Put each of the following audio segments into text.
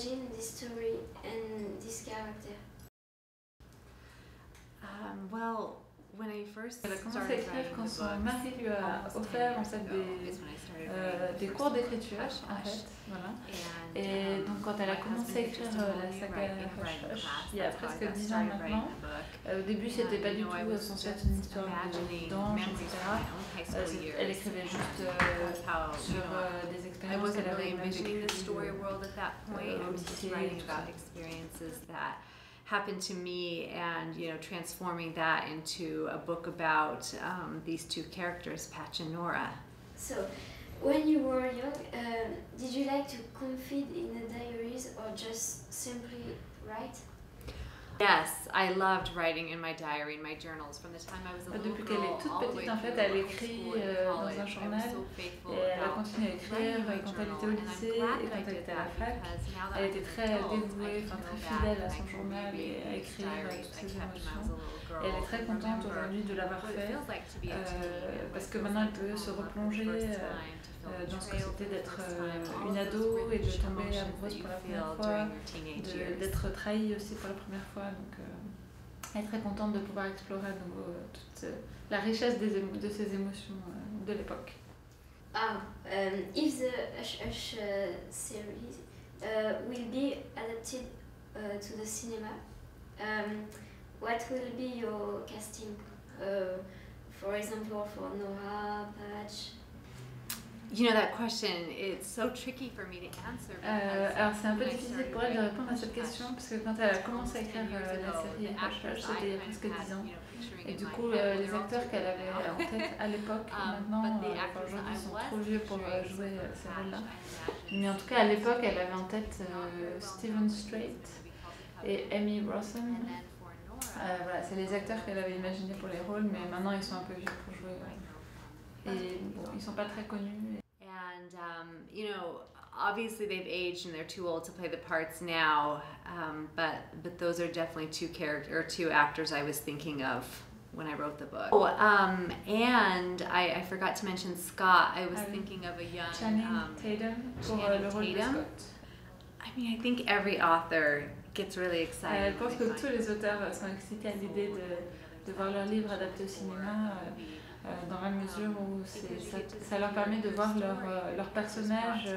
imagine this story and this character? Well, when I first elle a commencé à écrire quand son mari lui a offert en fait des cours d'écriture en fait, voilà. Et donc quand elle a commencé à écrire la saga Hush, il y a presque 10 ans maintenant, au début c'était pas du tout censé être une histoire d'ange, etc. Elle écrivait juste sur des expériences qu'elle avait vécues au lycée et tout ça. happened to me, and transforming that into a book about these two characters, Patch and Nora. So, when you were young, did you like to confide in the diaries or just simply write? Yes, I loved writing in my diary, in my journals, from the time I was a little Depuis qu'elle est toute petite, en fait, elle écrit dans un journal et elle a continué à écrire quand elle était au lycée et quand elle était à la fac. Elle était très dévouée, très fidèle à son journal et à écrire toutes ses émotions. Et elle est très contente aujourd'hui de l'avoir fait parce que maintenant elle peut se replonger dans ce que c'était d'être une ado et de tomber amoureuse pour la première fois, d'être trahie aussi pour la première fois. Donc elle est très contente de pouvoir explorer à nouveau toute la richesse de ses émotions de l'époque. If the Hush series will be adapted to the cinema, what will be your casting? For example, for Nora, Patch. That question, it's so tricky for me to answer. Alors c'est un peu difficile pour elle de répondre à cette question parce que quand elle a commencé à écrire la série Hush, c'était il y a presque 10 ans. Et du coup, les acteurs qu'elle avait en tête à l'époque, maintenant, aujourd'hui, sont trop vieux pour jouer ces rôles-là. Mais en tout cas, à l'époque, elle avait en tête Stephen Strait et Amy Rossen. Voilà, c'est les acteurs qu'elle avait imaginés pour les rôles, mais maintenant ils sont un peu vieux pour jouer. Et bon, ils sont pas très connus. And obviously they've aged and they're too old to play the parts now. But those are definitely two actors I was thinking of when I wrote the book. Oh, and I forgot to mention Scott. I was thinking of a young Channing Tatum pour le rôle de Scott. I mean, I think every author gets really excited. Je pense que tous les auteurs sont excités à l'idée de voir leur livre adapté au cinéma. Dans la mesure où ça leur permet de voir leur personnage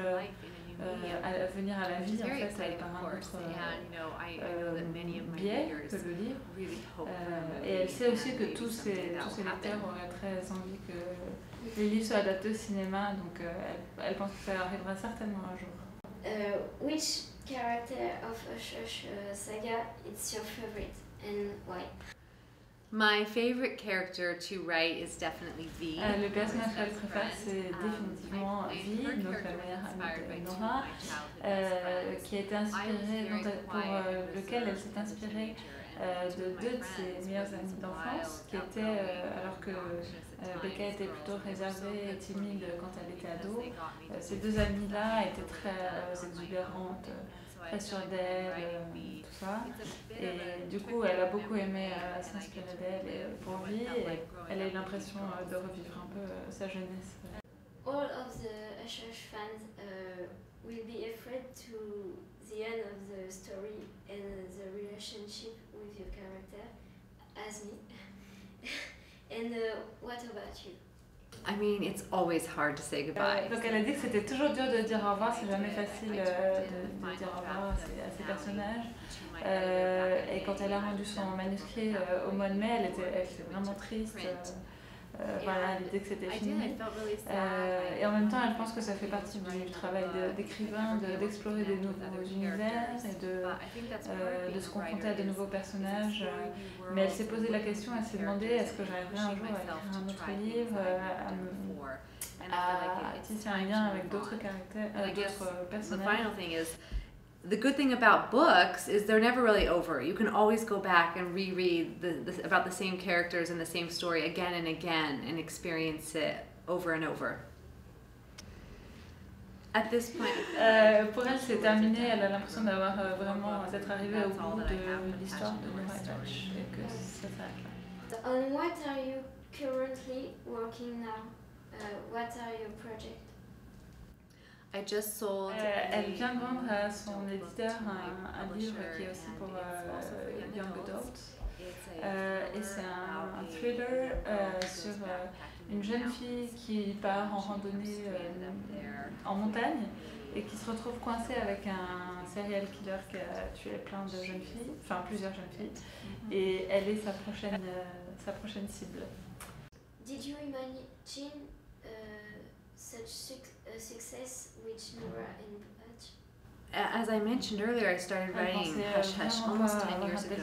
venir à la vie en fait par un autre biais que le livre. Et elle sait aussi que tous ces lecteurs auraient très envie que les livres soient adaptés au cinéma, donc elle pense que ça arrivera certainement un jour. Which character of Hush saga is your favorite and why? My favorite character to write is definitely V. Le personnage qu'elle préfère, c'est définitivement V, donc la meilleure amie de Nora, qui a été inspirée, pour lequel elle s'est inspirée de deux de ses meilleures amies d'enfance, qui étaient, alors que Becca était plutôt réservée et timide quand elle était ado, ces deux amies-là étaient très exubérantes, très sûre d'elle, tout ça. Et du coup, elle a beaucoup aimé s'inspirer d'elle pour lui, et elle a eu l'impression de revivre un peu sa jeunesse. All of the Hush fans will be afraid to the end of the story and the relationship with your character, as me. And what about you? I mean, it's always hard to say goodbye. Donc elle a dit que c'était toujours dur de dire au revoir, c'est jamais facile de dire au revoir à ces personnages. Et quand elle a rendu son manuscrit au mois de mai, elle était vraiment triste. Voilà, l'idée que c'était fini. Et en même temps, elle pense que ça fait partie du travail d'écrivain, d'explorer des nouveaux univers et de se confronter à de nouveaux personnages. Mais elle s'est posé la question, elle s'est demandé est-ce que j'arriverai un jour à écrire un autre livre, à tisser un lien avec d'autres caractères, d'autres personnages. The good thing about books is they're never really over. You can always go back and reread about the same characters and the same story again and again and experience it over and over. At this point, pour elle, c'est terminé. Elle a l'impression d'être arrivée au bout de l'histoire de Nora et Patch et que ça s'arrête là. On what are you currently working now? What are your projects? Elle vient de vendre à son éditeur un livre qui est aussi pour young adults. Et c'est un thriller sur une jeune fille qui part en randonnée en montagne et qui se retrouve coincée avec un serial killer qui a tué plein de jeunes filles, enfin plusieurs jeunes filles, et elle est sa prochaine cible. Did you imagine such success with Nora and Baldji? As I mentioned earlier, I started writing Hush Hush almost 10 years ago.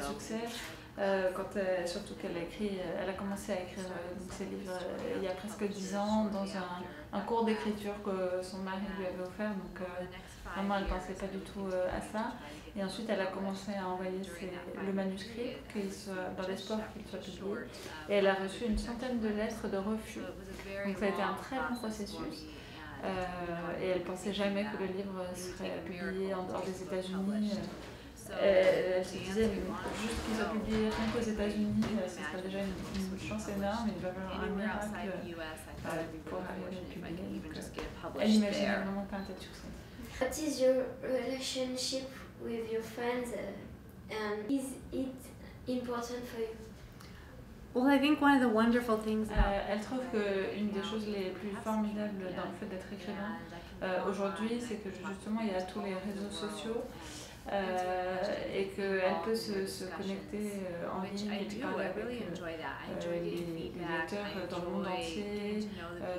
Surtout elle a commencé à écrire ses livres il y a presque 10 ans dans un cours d'écriture que son mari lui avait offert, donc vraiment elle ne pensait pas du tout à ça. Et ensuite elle a commencé à envoyer le manuscrit dans l'espoir qu'il soit publié, et elle a reçu une centaine de lettres de refus, donc ça a été un très long processus. Et elle ne pensait jamais que le livre serait publié en dehors des États-Unis. Elle se disait juste qu'ils soient publiés rien qu'aux États-Unis, ce serait déjà une chance énorme, il va y avoir un miracle pour arriver à le publier. Elle n'imaginait vraiment pas un tel succès. What is your relationship with your friends and is it important for you? Well, I think one of the wonderful things elle trouve qu'une des choses les plus formidables dans le fait d'être écrivain aujourd'hui, c'est que justement il y a tous les réseaux sociaux. Et qu'elle peut se connecter en ligne et parler avec les lecteurs dans le monde entier,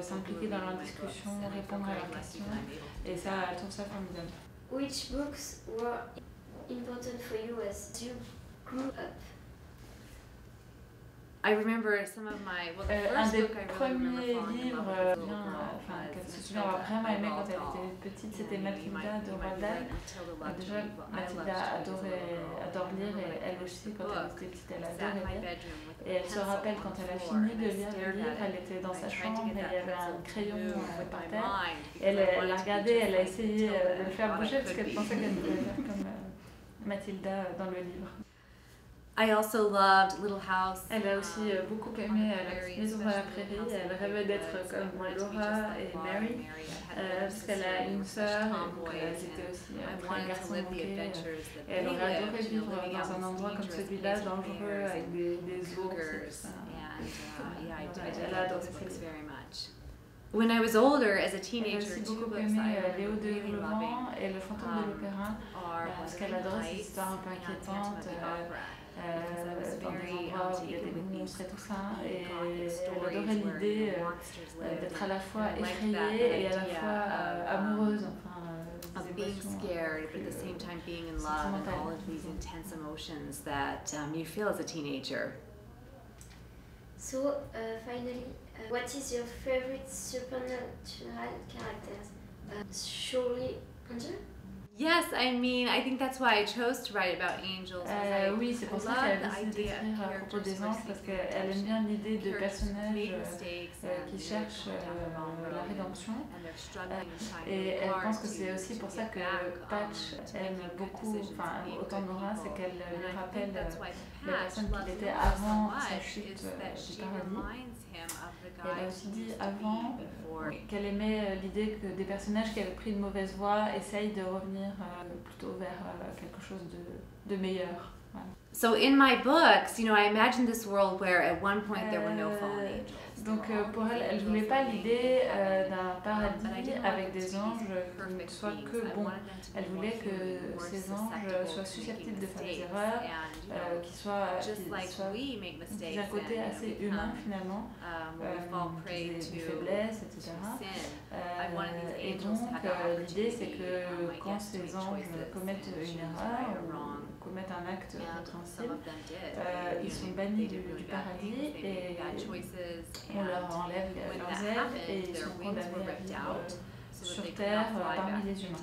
s'impliquer dans leurs discussions, répondre à leurs questions, et ça, elle trouve ça formidable. Which books were important for you as you grew up? I remember some of my, well, the un first des book I really remember premiers falling in livres love with qu'elle se souvient avoir vraiment aimé quand elle était petite, c'était Mathilda de Roald Dahl. Déjà, Mathilda adore lire, et elle aussi, quand elle était petite, elle adorait lire. Et elle se rappelle quand elle a fini de lire le livre, elle était dans sa chambre et il y avait un crayon par terre. Elle l'a regardé, elle a essayé de le faire bouger parce qu'elle pensait qu'elle voulait lire comme Mathilda dans le livre. I also loved Little House. Elle a aussi beaucoup aimé La petite maison dans la prairie. Elle rêvait d'être comme Laura et Mary, parce qu'elle a une sœur, donc elles étaient aussi un garçon manqué. Elle aurait adoré vivre dans un endroit comme celui-là, dangereux, avec des ours. Elle a adoré ça. When I was older, as a Elle a teenager, aussi two beaucoup books aimé I Léo de really Hurlevent loving et Le fantôme de l'opéra, parce qu'elle adorait ces histoires un peu inquiétantes. Dans des endroits où il y a des monstres et tout ça, et elle adorait l'idée d'être à la fois effrayée et à la fois amoureuse, of being scared, but at the same time being in love, and all of these intense emotions that you feel as a teenager. So, finally, what is your favorite supernatural characters? Surely Angel? Yes, I mean, I think that's why I chose to write about angels. Oui, c'est pour ça qu'elle a décidé d'écrire à propos des anges, parce qu'elle aime bien l'idée de personnages qui cherchent la rédemption. Et elle pense que c'est aussi pour ça que Patch aime beaucoup, enfin autant Nora, c'est qu'elle lui rappelle la personne qu'il était avant sa chute du paradis. Et elle a aussi dit avant qu'elle aimait l'idée que des personnages qui avaient pris une mauvaise voie essayent de revenir plutôt vers quelque chose de meilleur. Voilà. So in my books, you know, I imagined this world where at one point there were no fallen angels. Donc pour elle, elle ne voulait pas l'idée d'un paradis avec des anges qui ne soient que bons. Elle voulait que ces anges soient susceptibles de faire des erreurs, qu'ils soient d'un côté assez humain finalement, des faiblesses, etc. Et donc l'idée c'est que quand ces anges commettent une erreur ou commettent un acte répréhensible, ils sont bannis du paradis et on leur enlève leurs ailes et ils sont condamnés à vivre sur terre parmi les humains.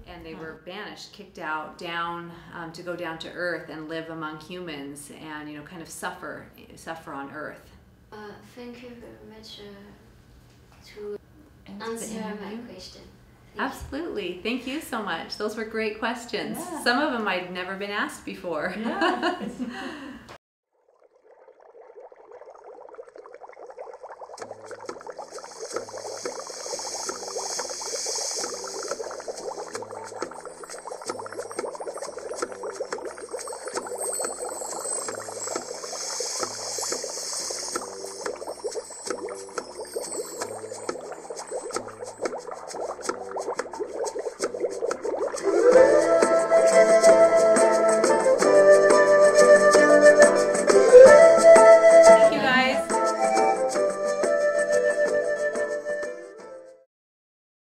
And they were banished, kicked out, down to go down to earth and live among humans, and kind of suffer on earth. Thank you very much to answer my question. Absolutely. Thank you so much. Those were great questions. Yeah. Some of them I'd never been asked before. Yeah.